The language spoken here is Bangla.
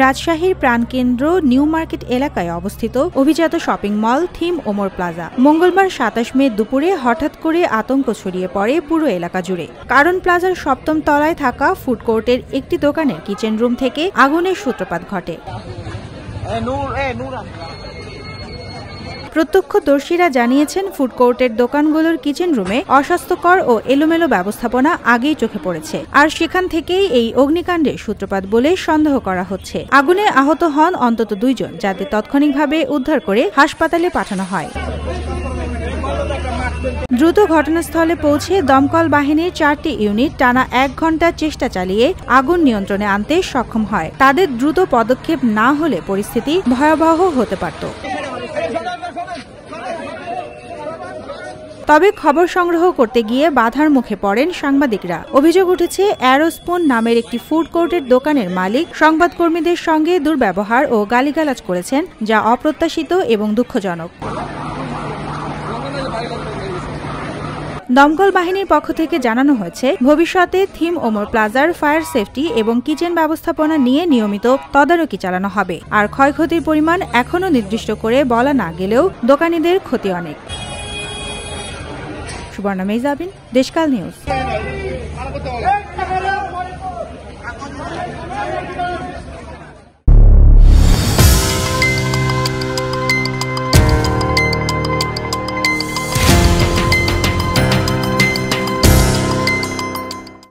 রাজশাহীর প্রাণকেন্দ্র নিউ মার্কেট এলাকায় অবস্থিত অভিজাত shopping mall theme Omar plaza মঙ্গলবার ২৭ মে দুপুরে হঠাৎ করে আতঙ্ক ছড়িয়ে পড়ে পুরো এলাকা জুড়ে। কারণ প্লাজার ৭ম তলায় থাকা ফুড কোর্টের একটি দোকানের কিচেন রুম থেকে আগুনের সূত্রপাত ঘটে। প্রত্যক্ষদর্শীরা জানিয়েছেন, ফুড কোর্টের দোকানগুলোর কিচেন রুমে অস্বাস্থ্যকর ও এলোমেলো ব্যবস্থাপনা আগেই চোখে পড়েছে, আর সেখান থেকেই এই অগ্নিকাণ্ডের সূত্রপাত বলে সন্দেহ করা হচ্ছে। আগুনে আহত হন অন্তত ২ জন, যাদের তাৎক্ষণিকভাবে উদ্ধার করে হাসপাতালে পাঠানো হয়। দ্রুত ঘটনাস্থলে পৌঁছে দমকল বাহিনীর ৪টি ইউনিট টানা ১ ঘণ্টা চেষ্টা চালিয়ে আগুন নিয়ন্ত্রণে আনতে সক্ষম হয়। তাদের দ্রুত পদক্ষেপ না হলে পরিস্থিতি ভয়াবহ হতে পারত। তবে খবর সংগ্রহ করতে গিয়ে বাধার মুখে পড়েন সাংবাদিকরা। অভিযোগ উঠেছে, অ্যারোস্পুন নামের একটি ফুড কোর্টের দোকানের মালিক সংবাদকর্মীদের সঙ্গে দুর্ব্যবহার ও গালিগালাজ করেছেন, যা অপ্রত্যাশিত এবং দুঃখজনক। দমকল বাহিনীর পক্ষ থেকে জানানো হয়েছে, ভবিষ্যতে থিম ওমর প্লাজার ফায়ার সেফটি এবং কিচেন ব্যবস্থাপনা নিয়ে নিয়মিত তদারকি চালানো হবে। আর ক্ষয়ক্ষতির পরিমাণ এখনও নির্দিষ্ট করে বলা না গেলেও দোকানীদের ক্ষতি অনেক। সুবর্ণা মেহজাবিন, দেশকাল নিউজ।